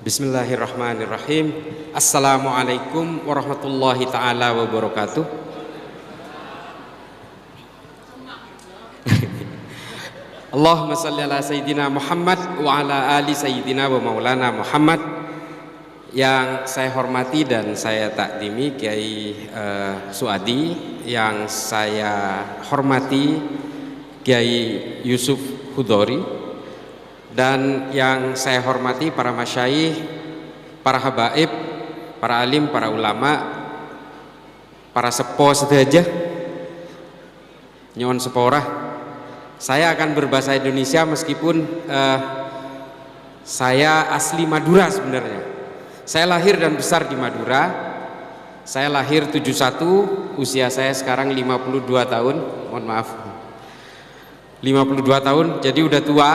Bismillahirrahmanirrahim. Assalamualaikum warahmatullahi ta'ala wabarakatuh. Allahumma salli ala Sayyidina Muhammad wa ala ali Sayyidina wa maulana Muhammad. Yang saya hormati dan saya takdimi Kiai Suadi, yang saya hormati Kiai Yusuf Hudori, dan yang saya hormati para masyayikh, para habaib, para alim, para ulama, para sepo sedaya, nyuwun sepora. Saya akan berbahasa Indonesia meskipun saya asli Madura sebenarnya. Saya lahir dan besar di Madura. Saya lahir 71, usia saya sekarang 52 tahun. Mohon maaf, 52 tahun, jadi udah tua.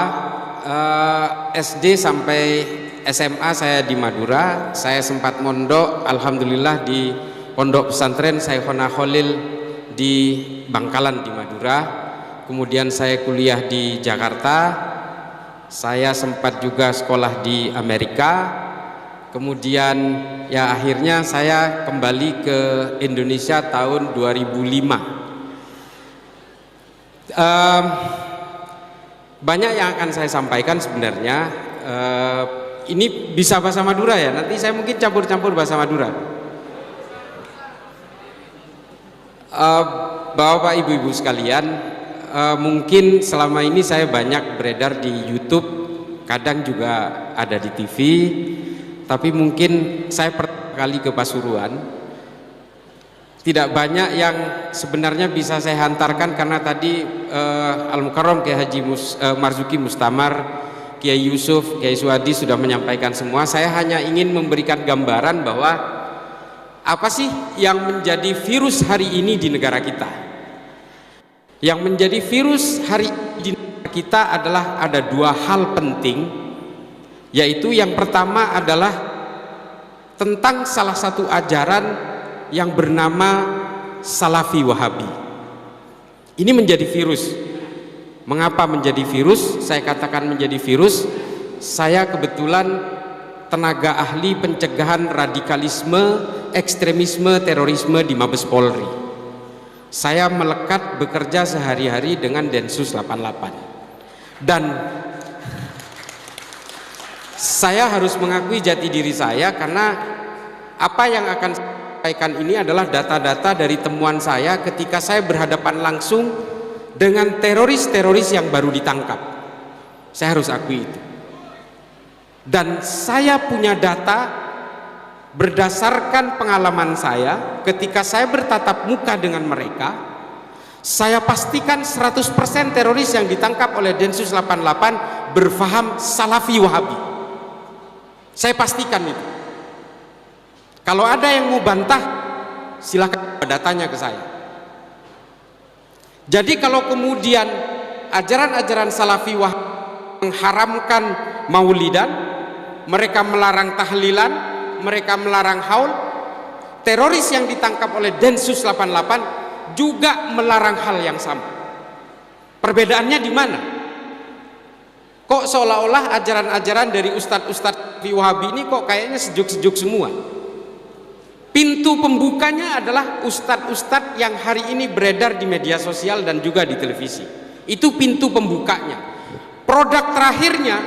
SD sampai SMA saya di Madura. Saya sempat mondok, alhamdulillah, di pondok pesantren Syekhona Khalil di Bangkalan di Madura. Kemudian saya kuliah di Jakarta. Saya sempat juga sekolah di Amerika. Kemudian ya akhirnya saya kembali ke Indonesia tahun 2005. Banyak yang akan saya sampaikan sebenarnya. Ini bisa bahasa Madura ya, nanti saya mungkin campur-campur bahasa Madura. Bapak ibu-ibu sekalian, mungkin selama ini saya banyak beredar di YouTube, kadang juga ada di TV, tapi mungkin saya pertama kali ke Pasuruan. Tidak banyak yang sebenarnya bisa saya hantarkan karena tadi Al-Mukarram Kiai Haji Marzuki Mustamar, Kiai Yusuf, Kiai Suadi sudah menyampaikan semua. Saya hanya ingin memberikan gambaran bahwa apa sih yang menjadi virus hari ini di negara kita. Yang menjadi virus hari ini di negara kita adalah ada dua hal penting, yaitu yang pertama adalah tentang salah satu ajaran yang bernama Salafi Wahabi. Ini menjadi virus. Mengapa menjadi virus? Saya katakan menjadi virus. Saya kebetulan tenaga ahli pencegahan radikalisme, ekstremisme, terorisme di Mabes Polri. Saya melekat bekerja sehari-hari dengan Densus 88. Dan saya harus mengakui jati diri saya karena apa yang akan sampaikan ini adalah data-data dari temuan saya ketika saya berhadapan langsung dengan teroris-teroris yang baru ditangkap. Saya harus akui itu. Dan saya punya data berdasarkan pengalaman saya ketika saya bertatap muka dengan mereka. Saya pastikan 100% teroris yang ditangkap oleh Densus 88 berfaham Salafi Wahabi. Saya pastikan itu. Kalau ada yang mau bantah, silakan datanya ke saya. Jadi kalau kemudian ajaran-ajaran Salafi Wahabi mengharamkan maulidan, mereka melarang tahlilan, mereka melarang haul, teroris yang ditangkap oleh Densus 88 juga melarang hal yang sama. Perbedaannya di mana? Kok seolah-olah ajaran-ajaran dari ustadz-ustadz Wahabi ini kok kayaknya sejuk-sejuk semua? Pintu pembukanya adalah ustadz-ustadz yang hari ini beredar di media sosial dan juga di televisi. Itu pintu pembukanya. Produk terakhirnya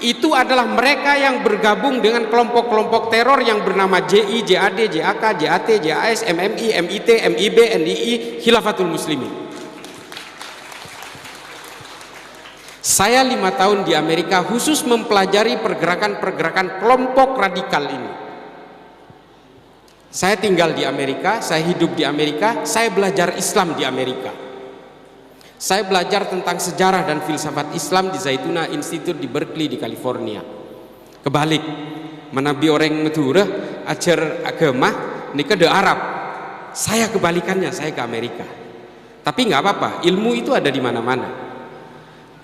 itu adalah mereka yang bergabung dengan kelompok-kelompok teror yang bernama JI, JAD, JAK, JAT, JAS, MMI, MIT, MIB, NII, Khilafatul Muslimin. Saya 5 tahun di Amerika khusus mempelajari pergerakan-pergerakan kelompok radikal ini. Saya tinggal di Amerika, saya hidup di Amerika, saya belajar Islam di Amerika. Saya belajar tentang sejarah dan filsafat Islam di Zaytuna Institute di Berkeley di California. Kebalik, menabi orang Madura ajar agama nikah de Arab. Saya kebalikannya, saya ke Amerika. Tapi nggak apa-apa, ilmu itu ada di mana-mana.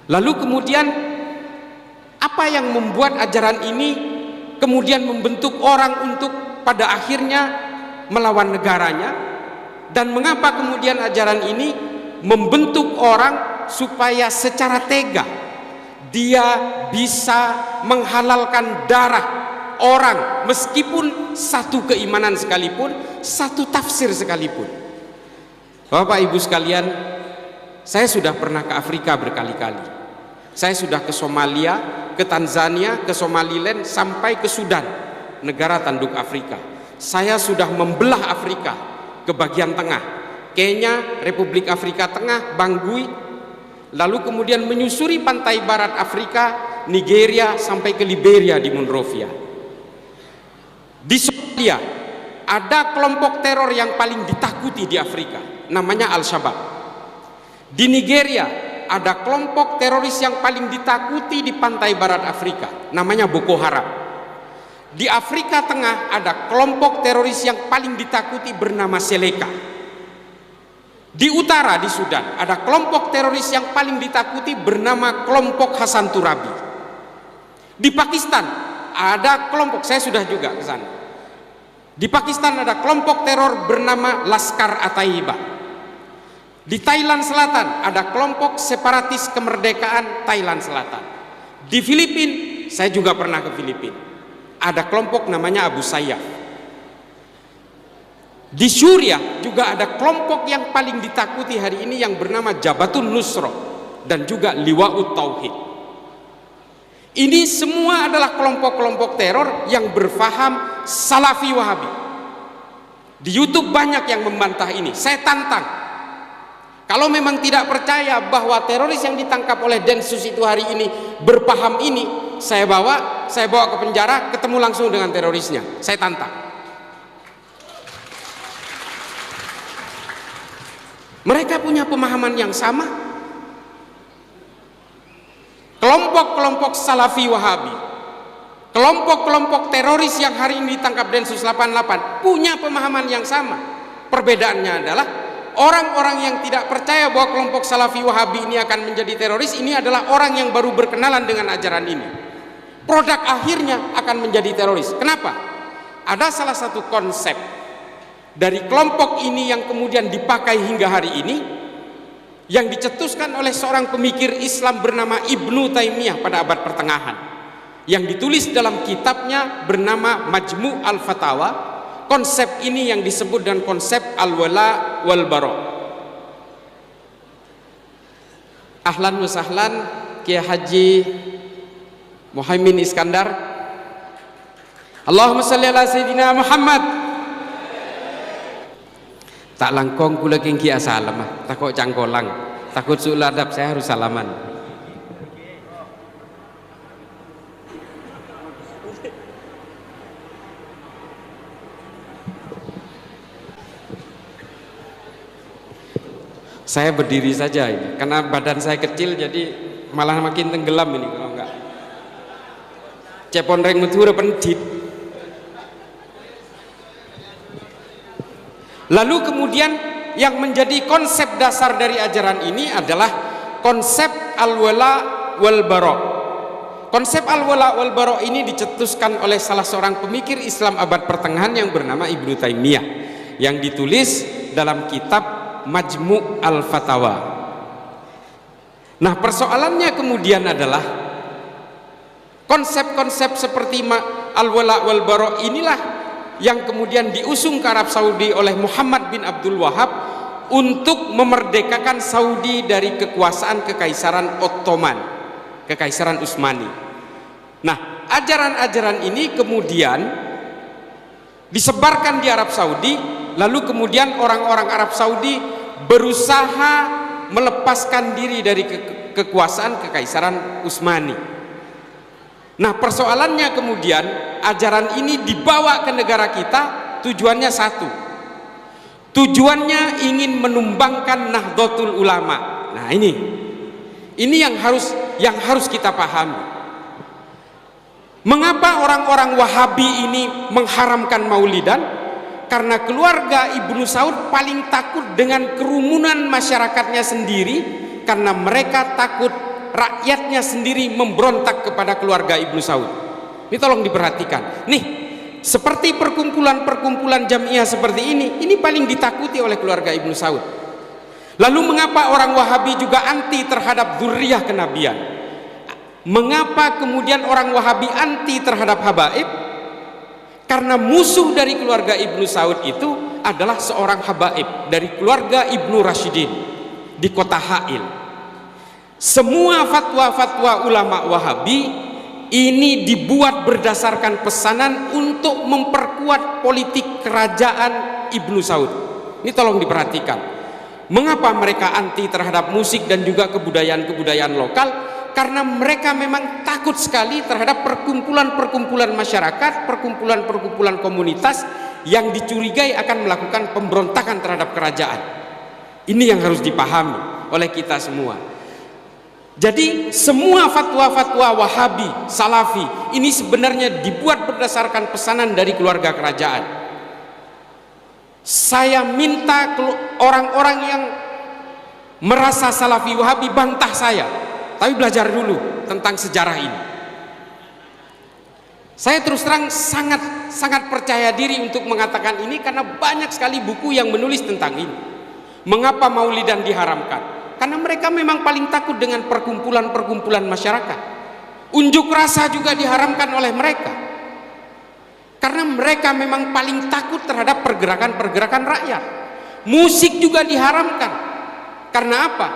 Lalu kemudian apa yang membuat ajaran ini kemudian membentuk orang untuk pada akhirnya melawan negaranya, dan mengapa kemudian ajaran ini membentuk orang supaya secara tega dia bisa menghalalkan darah orang, meskipun satu keimanan sekalipun, satu tafsir sekalipun. Bapak Ibu sekalian, saya sudah pernah ke Afrika berkali-kali. Saya sudah ke Somalia, ke Tanzania, ke Somaliland, sampai ke Sudan, negara tanduk Afrika. Saya sudah membelah Afrika ke bagian tengah, Kenya, Republik Afrika Tengah, Bangui, lalu kemudian menyusuri pantai barat Afrika, Nigeria, sampai ke Liberia di Monrovia. Di Somalia ada kelompok teror yang paling ditakuti di Afrika, namanya Al-Shabaab. Di Nigeria ada kelompok teroris yang paling ditakuti di pantai barat Afrika, namanya Boko Haram. Di Afrika Tengah ada kelompok teroris yang paling ditakuti bernama Seleka. Di utara, di Sudan, ada kelompok teroris yang paling ditakuti bernama kelompok Hasan Turabi. Di Pakistan ada kelompok, saya sudah juga ke sana. Di Pakistan ada kelompok teror bernama Laskar At-Taiba. Di Thailand Selatan ada kelompok separatis kemerdekaan Thailand Selatan. Di Filipina, saya juga pernah ke Filipina, ada kelompok namanya Abu Sayyaf. Di Suriah juga ada kelompok yang paling ditakuti hari ini yang bernama Jabatun Nusra dan juga Liwa'ut Tauhid. Ini semua adalah kelompok-kelompok teror yang berfaham Salafi Wahabi. Di YouTube banyak yang membantah ini. Saya tantang, kalau memang tidak percaya bahwa teroris yang ditangkap oleh Densus itu hari ini berpaham ini, saya bawa ke penjara, ketemu langsung dengan terorisnya. Saya tantang. Mereka punya pemahaman yang sama. Kelompok-kelompok Salafi Wahabi, kelompok-kelompok teroris yang hari ini ditangkap Densus 88 punya pemahaman yang sama. Perbedaannya adalah orang-orang yang tidak percaya bahwa kelompok Salafi Wahabi ini akan menjadi teroris, ini adalah orang yang baru berkenalan dengan ajaran ini. Produk akhirnya akan menjadi teroris. Kenapa? Ada salah satu konsep dari kelompok ini yang kemudian dipakai hingga hari ini, yang dicetuskan oleh seorang pemikir Islam bernama Ibnu Taimiyah pada abad pertengahan, yang ditulis dalam kitabnya bernama Majmu' al-Fatawa. Konsep ini yang disebut dengan konsep al-wala wal bara. Ahlan wa sahlan Kiai Haji Muhaimin Iskandar. Allahumma shalli ala Sayyidina Muhammad. Tak langkong kula kengki asalam, takut cangkolang, takut suul adab, saya harus salaman. Saya berdiri saja ini, karena badan saya kecil jadi malah makin tenggelam ini kalau enggak. Cepon reng metu pendit. Lalu kemudian yang menjadi konsep dasar dari ajaran ini adalah konsep al-wala wal bara. Konsep al-wala wal bara ini dicetuskan oleh salah seorang pemikir Islam abad pertengahan yang bernama Ibnu Taimiyah, yang ditulis dalam kitab Majmu' al-Fatawa. Nah, persoalannya kemudian adalah konsep-konsep seperti al-wala wal bara inilah yang kemudian diusung ke Arab Saudi oleh Muhammad bin Abdul Wahab untuk memerdekakan Saudi dari kekuasaan Kekaisaran Ottoman, Kekaisaran Utsmani. Nah, ajaran-ajaran ini kemudian disebarkan di Arab Saudi, lalu kemudian orang-orang Arab Saudi berusaha melepaskan diri dari kekuasaan Kekaisaran Utsmani. Nah, persoalannya kemudian ajaran ini dibawa ke negara kita, tujuannya satu. Tujuannya ingin menumbangkan Nahdlatul Ulama. Nah, ini yang harus kita pahami. Mengapa orang-orang Wahabi ini mengharamkan Maulidan? Karena keluarga Ibnu Saud paling takut dengan kerumunan masyarakatnya sendiri, karena mereka takut rakyatnya sendiri memberontak kepada keluarga Ibnu Saud. Ini tolong diperhatikan. Nih, seperti perkumpulan-perkumpulan jamiah seperti ini paling ditakuti oleh keluarga Ibnu Saud. Lalu mengapa orang Wahabi juga anti terhadap dzurriyyah kenabian? Mengapa kemudian orang Wahabi anti terhadap habaib? Karena musuh dari keluarga Ibnu Saud itu adalah seorang habaib dari keluarga Ibnu Rashidin di kota Ha'il. Semua fatwa-fatwa ulama Wahabi ini dibuat berdasarkan pesanan untuk memperkuat politik kerajaan Ibnu Saud. Ini tolong diperhatikan. Mengapa mereka anti terhadap musik dan juga kebudayaan-kebudayaan lokal? Karena mereka memang takut sekali terhadap perkumpulan-perkumpulan masyarakat, perkumpulan-perkumpulan komunitas yang dicurigai akan melakukan pemberontakan terhadap kerajaan. Ini yang harus dipahami oleh kita semua. Jadi semua fatwa-fatwa Wahabi, Salafi ini sebenarnya dibuat berdasarkan pesanan dari keluarga kerajaan. Saya minta orang-orang yang merasa Salafi Wahabi bantah saya, tapi belajar dulu tentang sejarah ini. Saya terus terang sangat percaya diri untuk mengatakan ini karena banyak sekali buku yang menulis tentang ini. Mengapa Maulidan diharamkan? Karena mereka memang paling takut dengan perkumpulan-perkumpulan masyarakat. Unjuk rasa juga diharamkan oleh mereka. Karena mereka memang paling takut terhadap pergerakan-pergerakan rakyat. Musik juga diharamkan. Karena apa?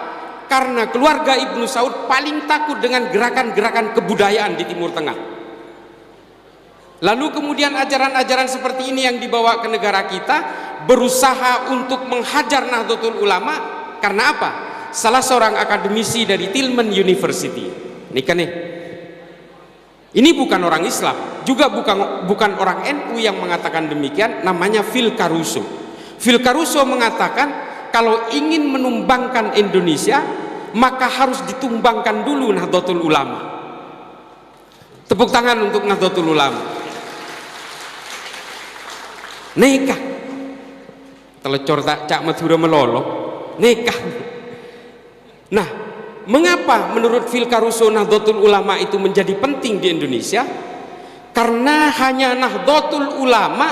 Karena keluarga Ibnu Saud paling takut dengan gerakan-gerakan kebudayaan di Timur Tengah. Lalu kemudian ajaran-ajaran seperti ini yang dibawa ke negara kita berusaha untuk menghajar Nahdlatul Ulama. Karena apa? Salah seorang akademisi dari Tillman University, ini kan nih, ini bukan orang Islam, juga bukan orang NU yang mengatakan demikian, namanya Phil Caruso. Phil Caruso mengatakan kalau ingin menumbangkan Indonesia maka harus ditumbangkan dulu Nahdlatul Ulama. Tepuk tangan untuk Nahdlatul Ulama. Nekah telecor tak cak madura melolo, nekah. Nah, mengapa menurut Phil Caruso Nahdlatul Ulama itu menjadi penting di Indonesia? Karena hanya Nahdlatul Ulama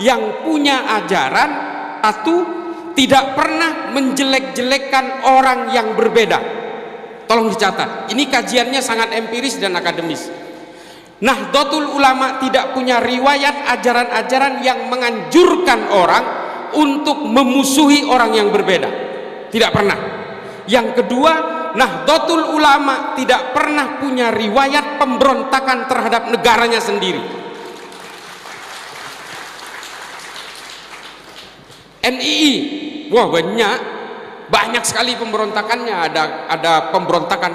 yang punya ajaran satu, tidak pernah menjelek-jelekkan orang yang berbeda. Tolong dicatat, ini kajiannya sangat empiris dan akademis. Nahdlatul Ulama tidak punya riwayat ajaran-ajaran yang menganjurkan orang untuk memusuhi orang yang berbeda. Tidak pernah. Yang kedua, Nahdlatul Ulama tidak pernah punya riwayat pemberontakan terhadap negaranya sendiri. NII, wah banyak sekali pemberontakannya. Ada pemberontakan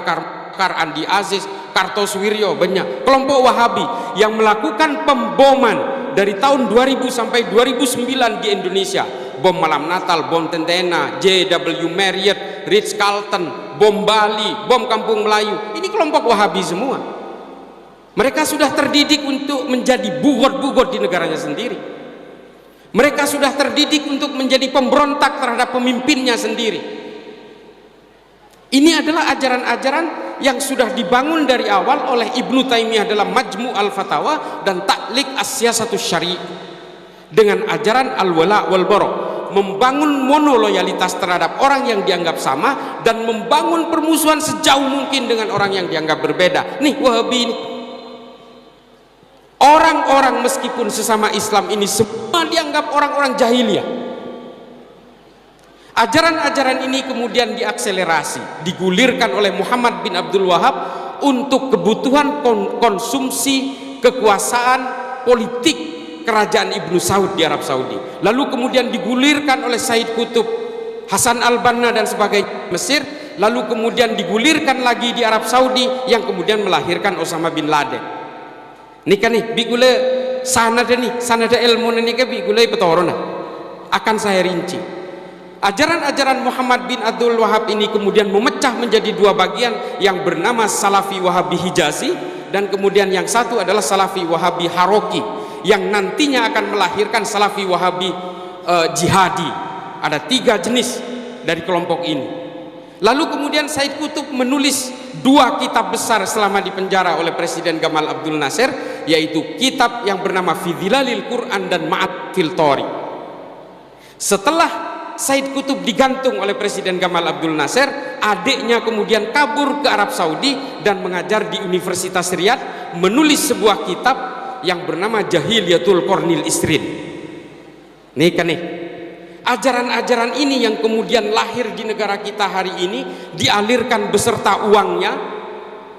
Kar Andi Aziz, Kartosuwiryo, banyak. Kelompok Wahabi yang melakukan pemboman dari tahun 2000 sampai 2009 di Indonesia. Bom malam Natal, bom Tentena, JW Marriott, Ritz-Carlton, bom Bali, bom Kampung Melayu. Ini kelompok Wahabi semua. Mereka sudah terdidik untuk menjadi bugot-bugot di negaranya sendiri. Mereka sudah terdidik untuk menjadi pemberontak terhadap pemimpinnya sendiri. Ini adalah ajaran-ajaran yang sudah dibangun dari awal oleh Ibnu Taimiyah dalam Majmu' al-Fatawa dan Ta'liq as-Siyasatus Syari' dengan ajaran al-wala wal bara', membangun monoloyalitas terhadap orang yang dianggap sama dan membangun permusuhan sejauh mungkin dengan orang yang dianggap berbeda. Nih Wahabi ini, orang-orang meskipun sesama Islam ini semua dianggap orang-orang jahiliyah. Ajaran-ajaran ini kemudian diakselerasi, digulirkan oleh Muhammad bin Abdul Wahab untuk kebutuhan konsumsi kekuasaan politik kerajaan Ibnu Saud di Arab Saudi. Lalu kemudian digulirkan oleh Said Qutb, Hasan al-Banna dan sebagainya Mesir. Lalu kemudian digulirkan lagi di Arab Saudi yang kemudian melahirkan Osama bin Laden. Nih kan nih, bigule sanada ilmu nih kan bigule petorona. Akan saya rinci. Ajaran-ajaran Muhammad bin Abdul Wahab ini kemudian memecah menjadi dua bagian yang bernama Salafi Wahabi Hijazi dan kemudian yang satu adalah Salafi Wahabi Haroki yang nantinya akan melahirkan Salafi Wahabi Jihadi. Ada 3 jenis dari kelompok ini. Lalu kemudian Said Qutb menulis 2 kitab besar selama di penjara oleh Presiden Gamal Abdul Nasir, yaitu kitab yang bernama Fi Dhilalil Quran dan Ma'at fil Tori. Setelah Said Qutb digantung oleh Presiden Gamal Abdul Nasir, adiknya kemudian kabur ke Arab Saudi dan mengajar di Universitas Riyadh, menulis sebuah kitab yang bernama Jahiliyatul Qarnil Isrin. Nih kan nih, ajaran-ajaran ini yang kemudian lahir di negara kita hari ini, dialirkan beserta uangnya,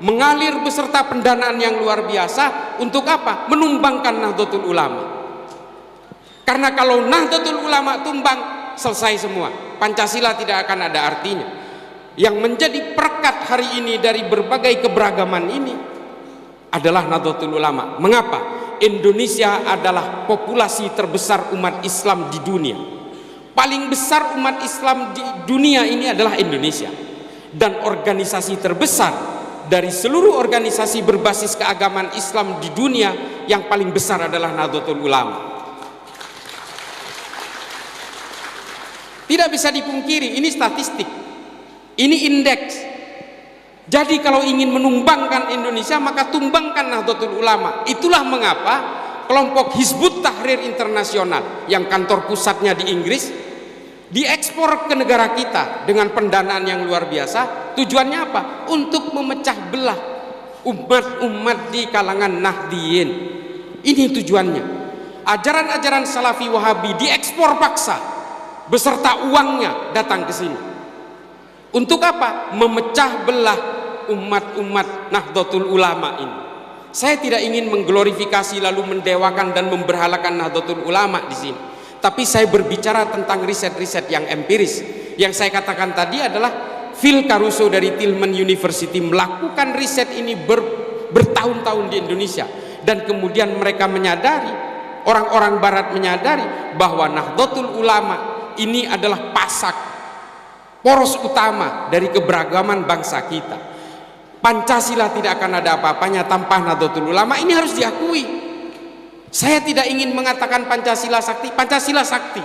mengalir beserta pendanaan yang luar biasa. Untuk apa? Menumbangkan Nahdlatul Ulama. Karena kalau Nahdlatul Ulama tumbang, selesai semua, Pancasila tidak akan ada artinya. Yang menjadi perekat hari ini dari berbagai keberagaman ini adalah Nahdlatul Ulama. Mengapa? Indonesia adalah populasi terbesar umat Islam di dunia. Paling besar umat Islam di dunia ini adalah Indonesia. Dan organisasi terbesar dari seluruh organisasi berbasis keagamaan Islam di dunia, yang paling besar adalah Nahdlatul Ulama. Tidak bisa dipungkiri, ini statistik, ini indeks. Jadi kalau ingin menumbangkan Indonesia, maka tumbangkan Nahdlatul Ulama. Itulah mengapa kelompok Hizbut Tahrir Internasional yang kantor pusatnya di Inggris diekspor ke negara kita dengan pendanaan yang luar biasa. Tujuannya apa? Untuk memecah belah umat-umat di kalangan Nahdiyin. Ini tujuannya. Ajaran-ajaran Salafi Wahabi diekspor paksa beserta uangnya datang ke sini. Untuk apa? Memecah belah umat-umat Nahdlatul Ulama ini. Saya tidak ingin mengglorifikasi lalu mendewakan dan memberhalakan Nahdlatul Ulama di sini. Tapi saya berbicara tentang riset-riset yang empiris. Yang saya katakan tadi adalah Phil Caruso dari Tillman University melakukan riset ini bertahun-tahun di Indonesia. Dan kemudian mereka menyadari, orang-orang barat menyadari bahwa Nahdlatul Ulama ini adalah pasak, poros utama dari keberagaman bangsa kita. Pancasila tidak akan ada apa-apanya tanpa Nahdlatul Ulama. Ini harus diakui. Saya tidak ingin mengatakan Pancasila sakti, Pancasila sakti,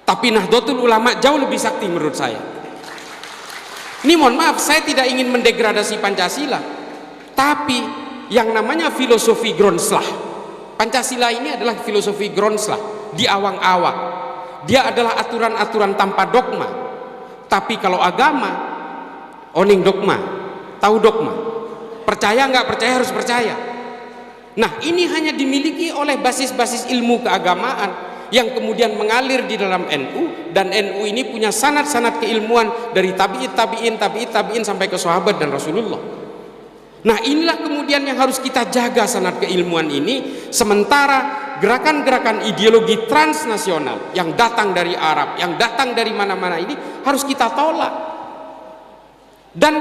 tapi Nahdlatul Ulama jauh lebih sakti menurut saya. Ini mohon maaf, saya tidak ingin mendegradasi Pancasila, tapi yang namanya filosofi Groundslah, Pancasila ini adalah filosofi Groundslah di awang-awang. Dia adalah aturan-aturan tanpa dogma. Tapi kalau agama, oning dogma, tahu dogma, percaya nggak percaya harus percaya. Nah, ini hanya dimiliki oleh basis-basis ilmu keagamaan yang kemudian mengalir di dalam NU, dan NU ini punya sanad-sanad keilmuan dari tabi'in sampai ke sahabat dan Rasulullah. Nah, inilah kemudian yang harus kita jaga, sanad keilmuan ini. Sementara gerakan-gerakan ideologi transnasional yang datang dari Arab, yang datang dari mana-mana ini harus kita tolak. Dan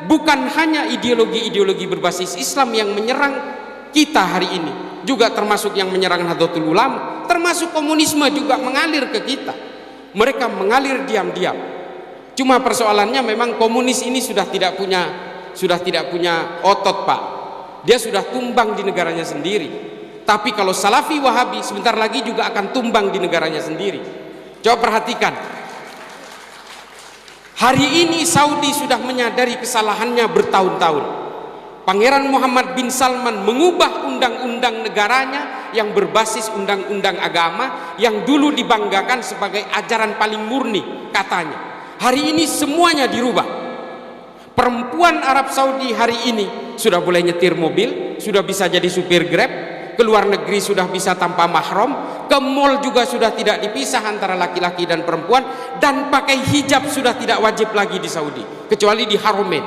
bukan hanya ideologi-ideologi berbasis Islam yang menyerang kita hari ini, juga termasuk yang menyerang Nahdlatul Ulama, termasuk komunisme juga mengalir ke kita. Mereka mengalir diam-diam. Cuma persoalannya memang komunis ini sudah tidak punya otot, Pak. Dia sudah tumbang di negaranya sendiri. Tapi kalau Salafi Wahabi sebentar lagi juga akan tumbang di negaranya sendiri. Coba perhatikan. Hari ini Saudi sudah menyadari kesalahannya bertahun-tahun. Pangeran Muhammad bin Salman mengubah undang-undang negaranya yang berbasis undang-undang agama yang dulu dibanggakan sebagai ajaran paling murni katanya. Hari ini semuanya dirubah. Perempuan Arab Saudi hari ini sudah boleh nyetir mobil, sudah bisa jadi supir Grab, ke luar negeri sudah bisa tanpa mahram, ke mall juga sudah tidak dipisah antara laki-laki dan perempuan, dan pakai hijab sudah tidak wajib lagi di Saudi kecuali di Haramain.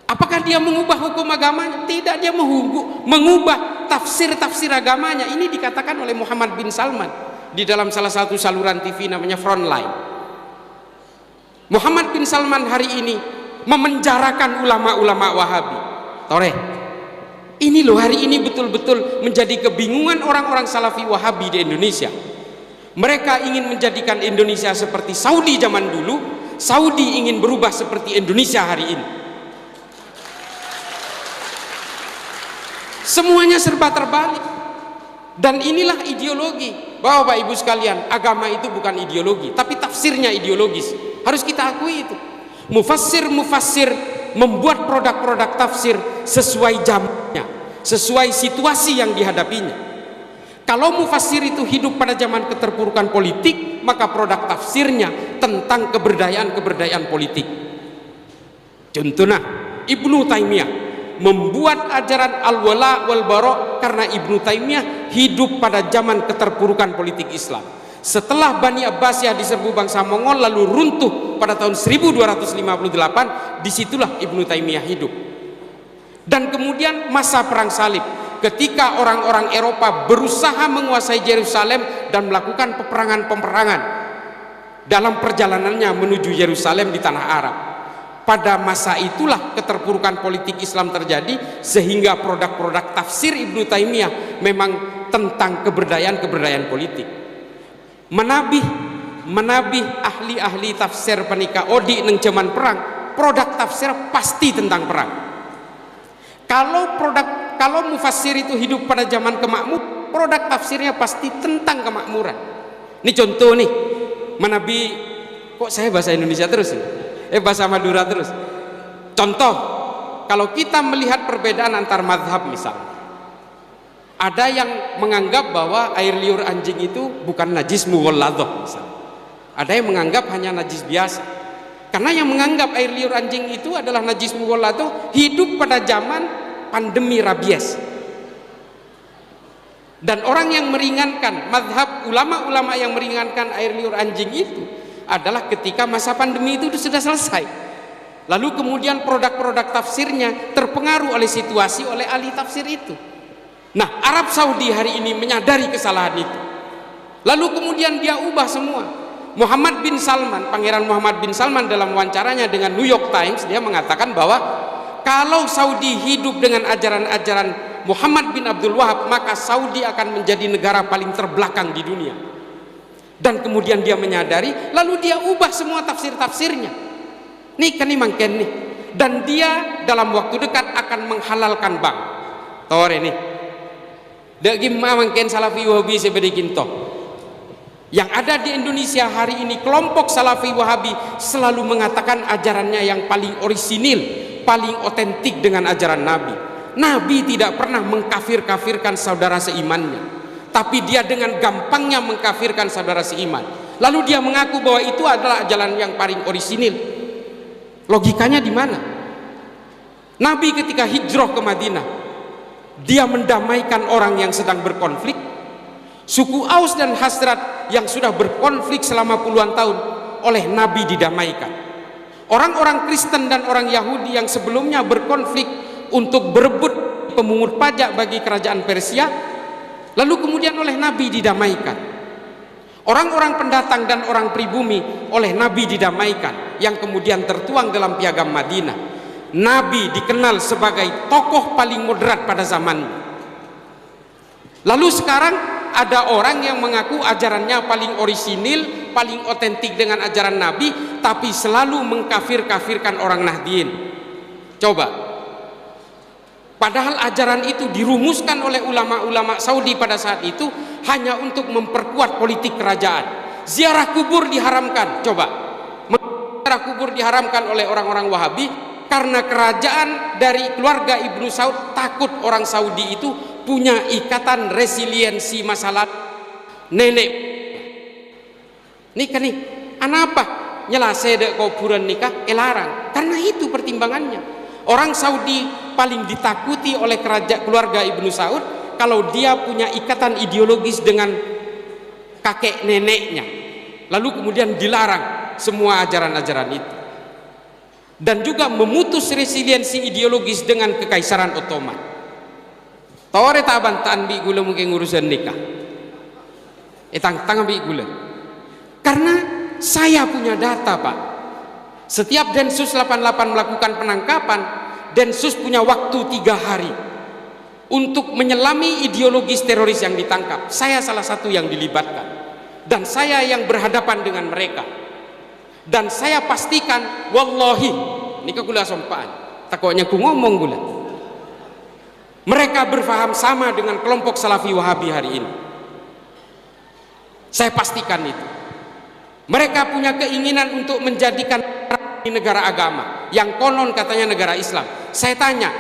Apakah dia mengubah hukum agamanya? Tidak, dia mengubah tafsir agamanya. Ini dikatakan oleh Muhammad bin Salman di dalam salah satu saluran TV namanya Frontline. Muhammad bin Salman hari ini memenjarakan ulama-ulama Wahabi. Toreh, ini loh hari ini betul-betul menjadi kebingungan orang-orang Salafi Wahabi di Indonesia. Mereka ingin menjadikan Indonesia seperti Saudi zaman dulu. Saudi ingin berubah seperti Indonesia hari ini. Semuanya serba terbalik. Dan inilah ideologi. Bapak Ibu sekalian, agama itu bukan ideologi, tapi tafsirnya ideologis. Harus kita akui itu. Mufassir membuat produk-produk tafsir sesuai zamannya, sesuai situasi yang dihadapinya. Kalau mufassir itu hidup pada zaman keterpurukan politik, maka produk tafsirnya tentang keberdayaan politik. Contohnya Ibnu Taimiyah membuat ajaran al-wala wal bara, karena Ibnu Taimiyah hidup pada zaman keterpurukan politik Islam. Setelah Bani Abbasiyah diserbu bangsa Mongol lalu runtuh pada tahun 1258, disitulah Ibnu Taimiyah hidup. Dan kemudian masa perang salib, ketika orang-orang Eropa berusaha menguasai Yerusalem dan melakukan peperangan-peperangan dalam perjalanannya menuju Yerusalem di tanah Arab. Pada masa itulah keterpurukan politik Islam terjadi, sehingga produk-produk tafsir Ibnu Taimiyah memang tentang keberdayaan politik. Menabih ahli-ahli tafsir penika odi neng zaman perang, produk tafsir pasti tentang perang. Kalau mufassir itu hidup pada zaman kemakmuran, produk tafsirnya pasti tentang kemakmuran. Ini contoh nih, menabi, kok saya bahasa Indonesia terus nih? Bahasa Madura terus. Contoh, kalau kita melihat perbedaan antar mazhab misalnya, ada yang menganggap bahwa air liur anjing itu bukan najis mughalladhah misalnya. Ada yang menganggap hanya najis biasa. Karena yang menganggap air liur anjing itu adalah najis mughalladhah hidup pada zaman pandemi rabies. Dan orang yang meringankan, mazhab ulama-ulama yang meringankan air liur anjing itu adalah ketika masa pandemi itu sudah selesai. Lalu kemudian produk-produk tafsirnya terpengaruh oleh situasi, oleh ahli tafsir itu. Nah, Arab Saudi hari ini menyadari kesalahan itu. Lalu kemudian dia ubah semua. Muhammad bin Salman, Pangeran Muhammad bin Salman dalam wawancaranya dengan New York Times, dia mengatakan bahwa kalau Saudi hidup dengan ajaran-ajaran Muhammad bin Abdul Wahab, maka Saudi akan menjadi negara paling terbelakang di dunia. Dan kemudian dia menyadari, lalu dia ubah semua tafsir-tafsirnya. Nih kan ini mangken nih. Dan dia dalam waktu dekat akan menghalalkan bank. Tore nih. Dak gimana mangken Salafi Wahabi sebedikin toh. Yang ada di Indonesia hari ini, kelompok Salafi Wahabi selalu mengatakan ajarannya yang paling orisinil, paling otentik dengan ajaran Nabi. Nabi tidak pernah mengkafir-kafirkan saudara seimannya, tapi dia dengan gampangnya mengkafirkan saudara seiman. Lalu dia mengaku bahwa itu adalah ajaran yang paling orisinil. Logikanya di mana? Nabi ketika hijrah ke Madinah, dia mendamaikan orang yang sedang berkonflik. Suku Aus dan Khazraj yang sudah berkonflik selama puluhan tahun oleh Nabi didamaikan. Orang-orang Kristen dan orang Yahudi yang sebelumnya berkonflik untuk berebut pemungut pajak bagi kerajaan Persia, lalu kemudian oleh Nabi didamaikan. Orang-orang pendatang dan orang pribumi oleh Nabi didamaikan, yang kemudian tertuang dalam piagam Madinah. Nabi dikenal sebagai tokoh paling moderat pada zamannya. Lalu sekarang ada orang yang mengaku ajarannya paling orisinil, paling otentik dengan ajaran Nabi, tapi selalu mengkafir-kafirkan orang Nahdien. Coba, padahal ajaran itu dirumuskan oleh ulama-ulama Saudi pada saat itu hanya untuk memperkuat politik kerajaan. Ziarah kubur diharamkan. Coba, ziarah kubur diharamkan oleh orang-orang Wahabi karena kerajaan dari keluarga Ibnu Saud takut orang Saudi itu punya ikatan resiliensi masalah nenek. Nikah nih, anapa nyelase dek kuburan nikah larang? Karena itu pertimbangannya. Orang Saudi paling ditakuti oleh kerajaan keluarga Ibnu Saud kalau dia punya ikatan ideologis dengan kakek neneknya. Lalu kemudian dilarang semua ajaran-ajaran itu. Dan juga memutus resiliensi ideologis dengan Kekaisaran Ottoman. Taware tabantaan bi gula mungkin urusan nikah. Tang bi gula. Karena saya punya data, Pak. Setiap Densus 88 melakukan penangkapan, Densus punya waktu 3 hari untuk menyelami ideologis teroris yang ditangkap. Saya salah satu yang dilibatkan, dan saya yang berhadapan dengan mereka. Dan saya pastikan, wallahi, ini gula sompaan, takutnya ku ngomong gula, mereka berfaham sama dengan kelompok Salafi Wahabi hari ini. Saya pastikan itu. Mereka punya keinginan untuk menjadikan negara agama yang konon katanya negara Islam. Saya tanya,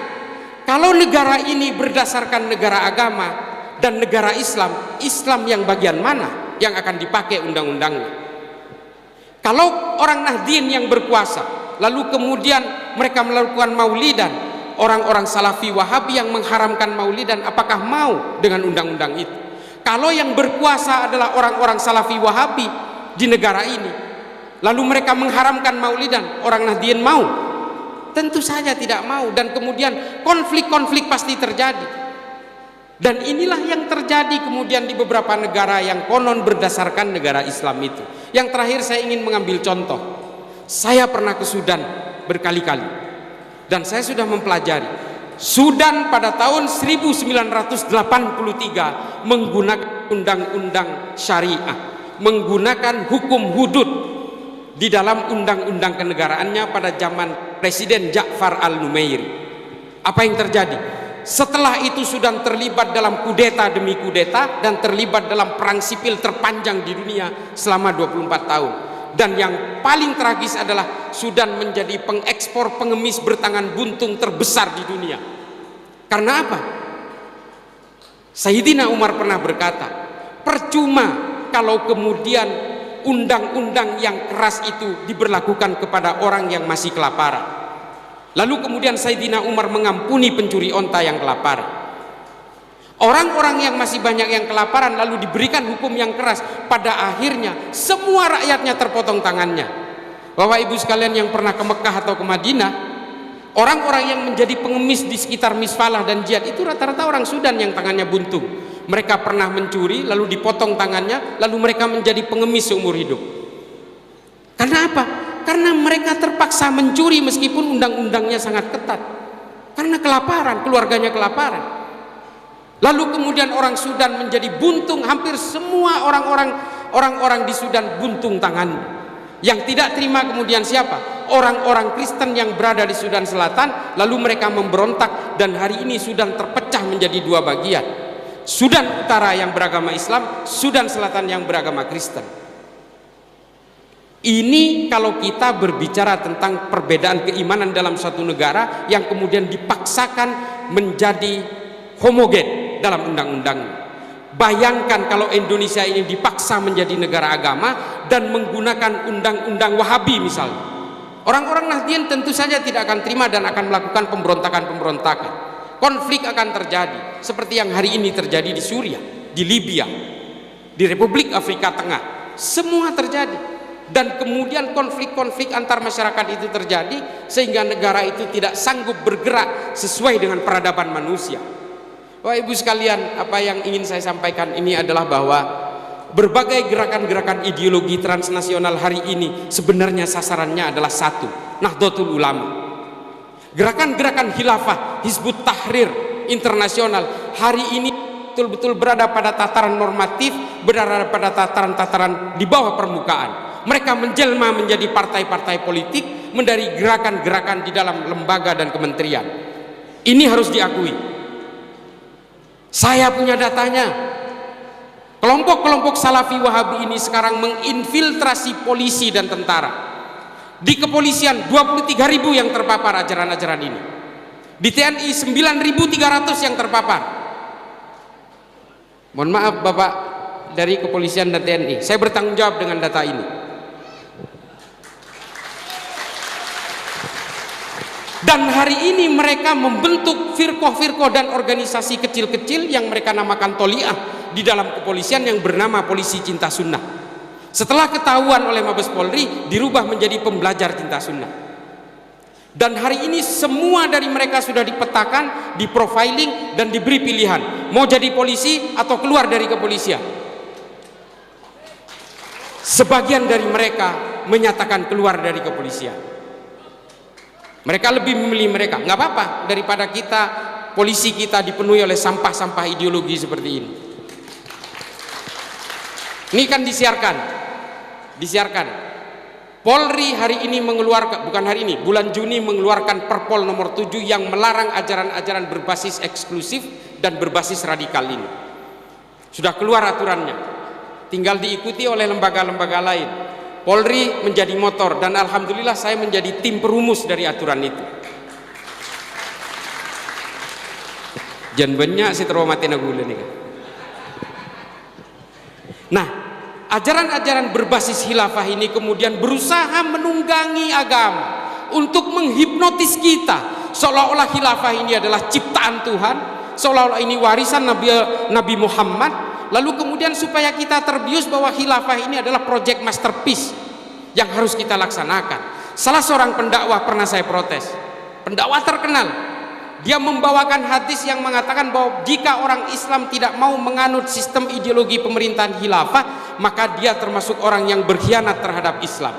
kalau negara ini berdasarkan negara agama dan negara Islam, Islam yang bagian mana yang akan dipakai undang-undangnya? Kalau orang Nahdien yang berkuasa, lalu kemudian mereka melakukan maulidan, orang-orang Salafi Wahabi yang mengharamkan Maulidan, apakah mau dengan undang-undang itu? Kalau yang berkuasa adalah orang-orang Salafi Wahabi di negara ini, lalu mereka mengharamkan Maulidan, orang Nahdien mau? Tentu saja tidak mau, dan kemudian konflik-konflik pasti terjadi. Dan inilah yang terjadi kemudian di beberapa negara yang konon berdasarkan negara Islam itu. Yang terakhir saya ingin mengambil contoh. Saya pernah ke Sudan berkali-kali, dan saya sudah mempelajari. Sudan pada tahun 1983 menggunakan undang-undang syariah, menggunakan hukum hudud di dalam undang-undang kenegaraannya pada zaman Presiden Ja'far al-Numairi. Apa yang terjadi? Setelah itu Sudan terlibat dalam kudeta demi kudeta dan terlibat dalam perang sipil terpanjang di dunia selama 24 tahun. Dan yang paling tragis adalah Sudan menjadi pengekspor pengemis bertangan buntung terbesar di dunia. Karena apa? Sayyidina Umar pernah berkata, percuma kalau kemudian undang-undang yang keras itu diberlakukan kepada orang yang masih kelaparan. Lalu kemudian Sayyidina Umar mengampuni pencuri onta yang kelaparan. Orang-orang yang masih banyak yang kelaparan lalu diberikan hukum yang keras. Pada akhirnya semua rakyatnya terpotong tangannya. Bapak Ibu sekalian yang pernah ke Mekah atau ke Madinah, orang-orang yang menjadi pengemis di sekitar Misfalah dan Jiyad itu rata-rata orang Sudan yang tangannya buntung. Mereka pernah mencuri lalu dipotong tangannya, lalu mereka menjadi pengemis seumur hidup. Karena apa? Karena mereka terpaksa mencuri meskipun undang-undangnya sangat ketat. Karena kelaparan, keluarganya kelaparan. Lalu kemudian orang Sudan menjadi buntung, hampir semua orang-orang di Sudan buntung tangan. Yang tidak terima kemudian siapa? Orang-orang Kristen yang berada di Sudan Selatan, lalu mereka memberontak dan hari ini Sudan terpecah menjadi dua bagian. Sudan Utara yang beragama Islam, Sudan Selatan yang beragama Kristen. Ini kalau kita berbicara tentang perbedaan keimanan dalam suatu negara yang kemudian dipaksakan menjadi homogen dalam undang-undang. Bayangkan kalau Indonesia ini dipaksa menjadi negara agama dan menggunakan undang-undang Wahabi misalnya. Orang-orang Nahdien tentu saja tidak akan terima dan akan melakukan pemberontakan-pemberontakan. Konflik akan terjadi seperti yang hari ini terjadi di Suriah, di Libya, di Republik Afrika Tengah. Semua terjadi. Dan kemudian konflik-konflik antar masyarakat itu terjadi sehingga negara itu tidak sanggup bergerak sesuai dengan peradaban manusia. Bapak Ibu sekalian, apa yang ingin saya sampaikan ini adalah bahwa berbagai gerakan-gerakan ideologi transnasional hari ini sebenarnya sasarannya adalah satu, Nahdlatul Ulama. Gerakan-gerakan khilafah, Hizbut Tahrir internasional hari ini betul-betul berada pada tataran normatif, berada pada tataran-tataran di bawah permukaan. Mereka menjelma menjadi partai-partai politik, menjadi gerakan-gerakan di dalam lembaga dan kementerian. Ini harus diakui. Saya punya datanya. Kelompok-kelompok Salafi Wahabi ini sekarang menginfiltrasi polisi dan tentara. Di kepolisian 23.000 yang terpapar ajaran-ajaran ini. Di TNI 9.300 yang terpapar. Mohon maaf Bapak dari kepolisian dan TNI, saya bertanggung jawab dengan data ini. Dan hari ini mereka membentuk firqoh-firqoh dan organisasi kecil-kecil yang mereka namakan Toliah di dalam kepolisian yang bernama Polisi Cinta Sunnah. Setelah ketahuan oleh Mabes Polri, dirubah menjadi pembelajar cinta sunnah. Dan hari ini semua dari mereka sudah dipetakan, diprofiling dan diberi pilihan, mau jadi polisi atau keluar dari kepolisian. Sebagian dari mereka menyatakan keluar dari kepolisian. Mereka lebih memilih mereka, nggak apa-apa daripada kita, polisi kita dipenuhi oleh sampah-sampah ideologi seperti ini. Ini kan disiarkan. Polri hari ini mengeluarkan, bukan hari ini, bulan Juni mengeluarkan Perpol nomor 7 yang melarang ajaran-ajaran berbasis eksklusif dan berbasis radikal ini. Sudah keluar aturannya, tinggal diikuti oleh lembaga-lembaga lain. Polri menjadi motor dan alhamdulillah saya menjadi tim perumus dari aturan itu. Jangan banyak si teromati nagula nih. Nah, ajaran-ajaran berbasis khilafah ini kemudian berusaha menunggangi agama untuk menghipnotis kita seolah-olah khilafah ini adalah ciptaan Tuhan, seolah-olah ini warisan Nabi Muhammad. Lalu kemudian supaya kita terbius bahwa khilafah ini adalah project masterpiece yang harus kita laksanakan. Salah seorang pendakwah pernah saya protes, pendakwah terkenal, dia membawakan hadis yang mengatakan bahwa jika orang Islam tidak mau menganut sistem ideologi pemerintahan khilafah, maka dia termasuk orang yang berkhianat terhadap Islam.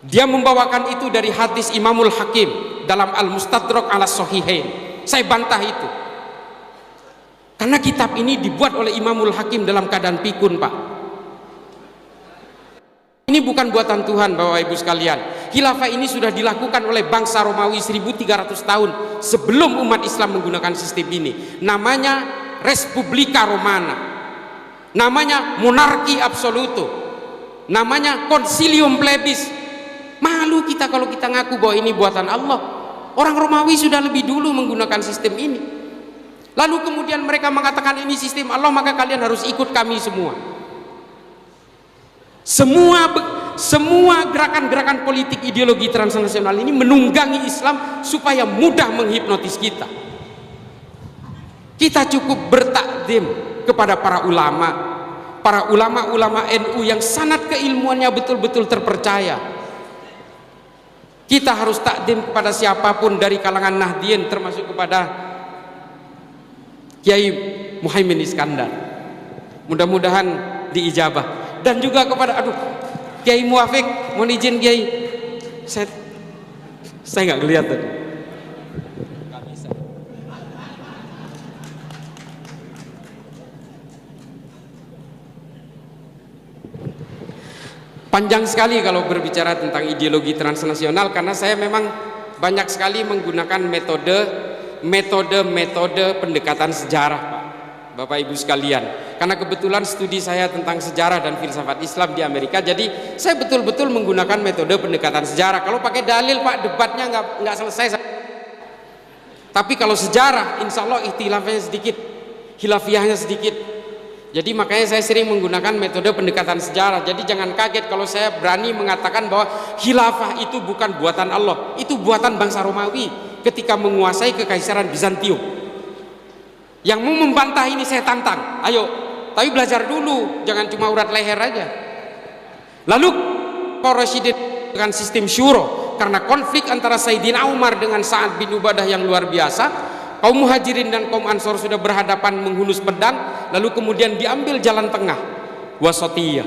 Dia membawakan itu dari hadis Imamul Hakim dalam Al-Mustadrak ala Sahihain. Saya bantah itu, karena kitab ini dibuat oleh Imamul Hakim dalam keadaan pikun, Pak. Ini bukan buatan Tuhan, Bapak Ibu sekalian. Khilafah ini sudah dilakukan oleh bangsa Romawi 1300 tahun sebelum umat Islam menggunakan sistem ini. Namanya Respublika Romana, namanya monarki absoluto, namanya Concilium Plebis. Malu kita kalau kita ngaku bahwa ini buatan Allah. Orang Romawi sudah lebih dulu menggunakan sistem ini. Lalu kemudian mereka mengatakan ini sistem Allah, maka kalian harus ikut kami semua. Semua gerakan-gerakan politik ideologi transnasional ini menunggangi Islam supaya mudah menghipnotis kita. Kita cukup bertakdim kepada para ulama NU yang sanad keilmuannya betul-betul terpercaya. Kita harus takdim kepada siapapun dari kalangan Nahdien, termasuk kepada Kiai Muhaimin Iskandar, mudah-mudahan diijabah, dan juga kepada Kiai Muafik. Mohon izin Kiai, saya nggak kelihatan. Nggak bisa. Panjang sekali kalau berbicara tentang ideologi transnasional, karena saya memang banyak sekali menggunakan metode pendekatan sejarah, Pak, Bapak Ibu sekalian. Karena kebetulan studi saya tentang sejarah dan filsafat Islam di Amerika, jadi saya betul-betul menggunakan metode pendekatan sejarah. Kalau pakai dalil, Pak, debatnya nggak selesai. Tapi kalau sejarah, insya Allah ikhtilafnya sedikit, khilafiyahnya sedikit. Jadi makanya saya sering menggunakan metode pendekatan sejarah. Jadi jangan kaget kalau saya berani mengatakan bahwa khilafah itu bukan buatan Allah, itu buatan bangsa Romawi ketika menguasai kekaisaran Bizantium. Yang mau membantah ini saya tantang, ayo, tapi belajar dulu, jangan cuma urat leher aja. Lalu Rasyidin dengan sistem syuro, karena konflik antara Sayyidina Umar dengan Sa'ad bin Ubadah yang luar biasa, kaum Muhajirin dan kaum Ansor sudah berhadapan menghunus pedang. Lalu kemudian diambil jalan tengah, wasatiyah,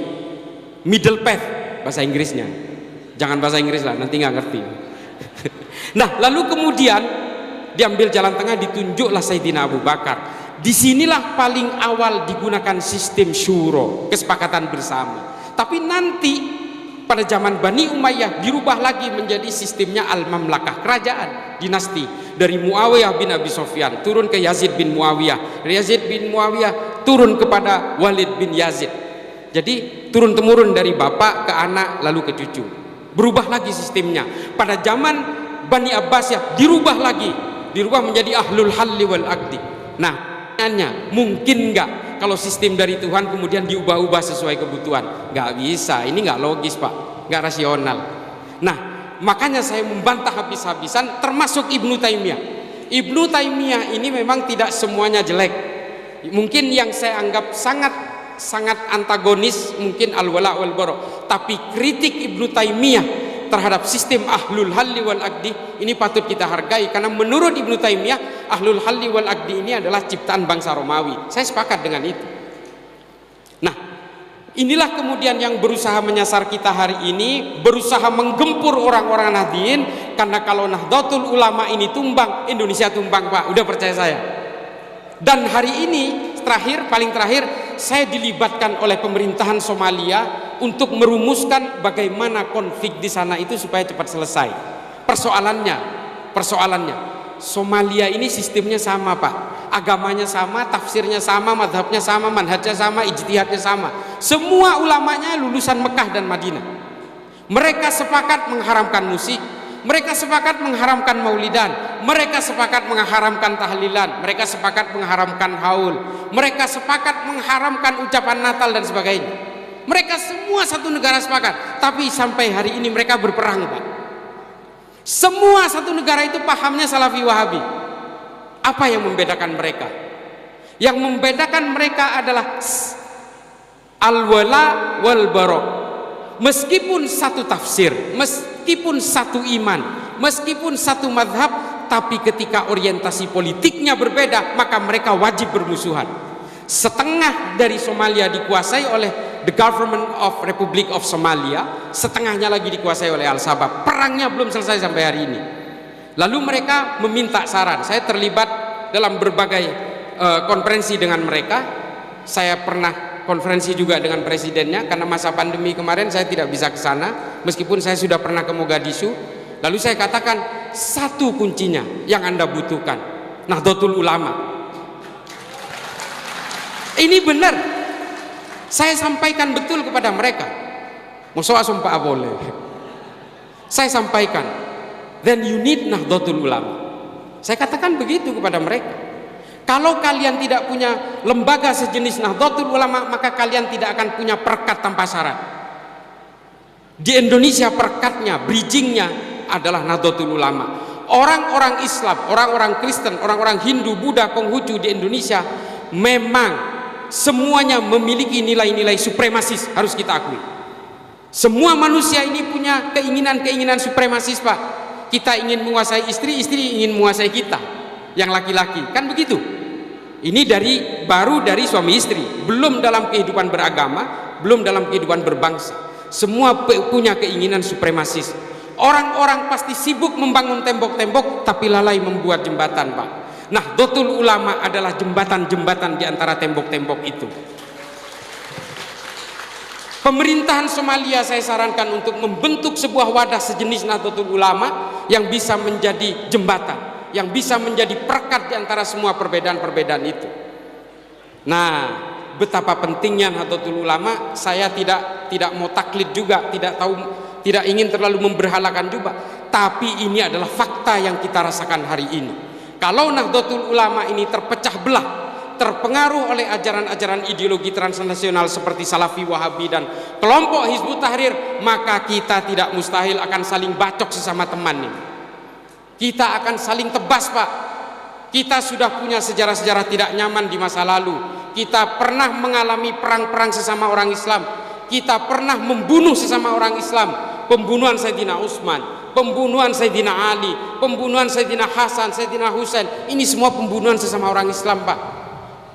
middle path bahasa Inggrisnya, jangan bahasa Inggris lah, nanti nggak ngerti. Nah, lalu kemudian diambil jalan tengah, ditunjuklah Sayyidina Abu Bakar. Disinilah paling awal digunakan sistem syuro, kesepakatan bersama. Tapi nanti pada zaman Bani Umayyah dirubah lagi menjadi sistemnya al-mamlakah, kerajaan dinasti, dari Muawiyah bin Abi Sofyan turun ke Yazid bin Muawiyah, Yazid bin Muawiyah turun kepada Walid bin Yazid. Jadi turun temurun dari bapak ke anak lalu ke cucu. Berubah lagi sistemnya. Pada zaman Bani Abbasiyah dirubah menjadi ahlul halli wal aqdi. Nah, mungkin nggak kalau sistem dari Tuhan kemudian diubah-ubah sesuai kebutuhan? Nggak bisa, ini nggak logis, Pak, nggak rasional. Nah, makanya saya membantah habis-habisan, termasuk Ibnu Taimiyah. Ibnu Taimiyah ini memang tidak semuanya jelek. Mungkin yang saya anggap sangat antagonis mungkin al-wala wal bara, tapi kritik Ibnu Taimiyah terhadap sistem ahlul halli wal aqdi ini patut kita hargai, karena menurut Ibnu Taimiyah ahlul halli wal aqdi ini adalah ciptaan bangsa Romawi. Saya sepakat dengan itu. Nah, inilah kemudian yang berusaha menyasar kita hari ini, berusaha menggempur orang-orang Nahdien, karena kalau Nahdlatul Ulama ini tumbang, Indonesia tumbang, Pak, udah percaya saya. Dan hari ini paling terakhir saya dilibatkan oleh pemerintahan Somalia untuk merumuskan bagaimana konflik di sana itu supaya cepat selesai. Persoalannya Somalia ini sistemnya sama, Pak, agamanya sama, tafsirnya sama, madhabnya sama, manhajnya sama, ijtihadnya sama. Semua ulamanya lulusan Mekah dan Madinah. Mereka sepakat mengharamkan musik, mereka sepakat mengharamkan maulidan, mereka sepakat mengharamkan tahlilan, mereka sepakat mengharamkan haul, mereka sepakat mengharamkan ucapan Natal dan sebagainya. Mereka semua satu negara sepakat, tapi sampai hari ini mereka berperang, Pak. Semua satu negara itu pahamnya Salafi Wahabi. Apa yang membedakan mereka? Yang membedakan mereka adalah al-wala wal bara. Meskipun satu tafsir, meskipun satu iman, meskipun satu madhab, tapi ketika orientasi politiknya berbeda, maka mereka wajib bermusuhan. Setengah dari Somalia dikuasai oleh the government of Republic of Somalia, setengahnya lagi dikuasai oleh Al-Shabaab. Perangnya belum selesai sampai hari ini. Lalu mereka meminta saran. Saya terlibat dalam berbagai konferensi dengan mereka. Saya pernah konferensi juga dengan presidennya, karena masa pandemi kemarin saya tidak bisa ke sana, meskipun saya sudah pernah ke Mogadishu. Lalu saya katakan, satu kuncinya yang Anda butuhkan, Nahdlatul Ulama. Ini benar, saya sampaikan betul kepada mereka. Musuh sumpah boleh. Saya sampaikan, then you need Nahdlatul Ulama. Saya katakan begitu kepada mereka. Kalau kalian tidak punya lembaga sejenis Nahdlatul Ulama, maka kalian tidak akan punya perekat tanpa syarat. Di Indonesia perekatnya, bridgingnya adalah Nahdlatul Ulama. Orang-orang Islam, orang-orang Kristen, orang-orang Hindu, Buddha, Konghucu di Indonesia memang semuanya memiliki nilai-nilai supremasis, harus kita akui. Semua manusia ini punya keinginan-keinginan supremasis, Pak. Kita ingin menguasai istri, istri ingin menguasai kita, yang laki-laki, kan begitu. Ini baru dari suami istri, belum dalam kehidupan beragama, belum dalam kehidupan berbangsa. Semua punya keinginan supremasis. Orang-orang pasti sibuk membangun tembok-tembok, tapi lalai membuat jembatan, Pak. Nahdlatul Ulama adalah jembatan-jembatan di antara tembok-tembok itu. Pemerintahan Somalia saya sarankan untuk membentuk sebuah wadah sejenis Nahdlatul Ulama yang bisa menjadi jembatan, yang bisa menjadi perekat di antara semua perbedaan-perbedaan itu. Nah, betapa pentingnya Nahdlatul Ulama, saya tidak mau taklid juga, tidak ingin terlalu memberhalakan juga, tapi ini adalah fakta yang kita rasakan hari ini. Kalau Nahdlatul Ulama ini terpecah belah, terpengaruh oleh ajaran-ajaran ideologi transnasional seperti Salafi Wahabi dan kelompok Hizbut Tahrir, maka kita tidak mustahil akan saling bacok sesama teman ini. Kita akan saling tebas, Pak. Kita sudah punya sejarah-sejarah tidak nyaman di masa lalu. Kita pernah mengalami perang-perang sesama orang Islam. Kita pernah membunuh sesama orang Islam. Pembunuhan Sayyidina Utsman, pembunuhan Sayyidina Ali, pembunuhan Sayyidina Hasan, Sayyidina Husain. Ini semua pembunuhan sesama orang Islam, Pak.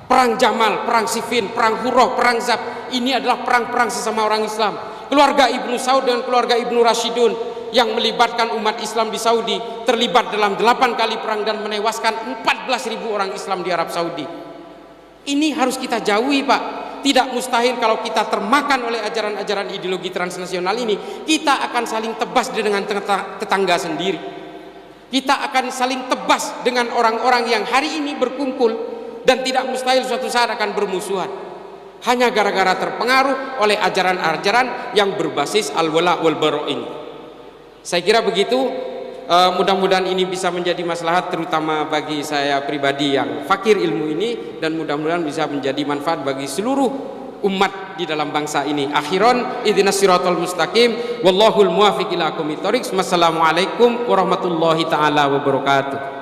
Perang Jamal, perang Siffin, perang Hurrah, perang Zab. Ini adalah perang-perang sesama orang Islam. Keluarga Ibnu Saud dan keluarga Ibnu Rashidun yang melibatkan umat Islam di Saudi terlibat dalam 8 kali perang dan menewaskan 14.000 orang Islam di Arab Saudi. Ini harus kita jauhi, Pak. Tidak mustahil kalau kita termakan oleh ajaran-ajaran ideologi transnasional ini, kita akan saling tebas dengan tetangga sendiri. Kita akan saling tebas dengan orang-orang yang hari ini berkumpul dan tidak mustahil suatu saat akan bermusuhan, hanya gara-gara terpengaruh oleh ajaran-ajaran yang berbasis al-wala wal bara ini. Saya kira begitu. Mudah-mudahan ini bisa menjadi maslahat terutama bagi saya pribadi yang fakir ilmu ini, dan mudah-mudahan bisa menjadi manfaat bagi seluruh umat di dalam bangsa ini. Akhiran, ihdinas siratal mustaqim, wallahul muwaffiq ila aqwamit thoriq. Wassalamualaikum warahmatullahi taala wabarakatuh.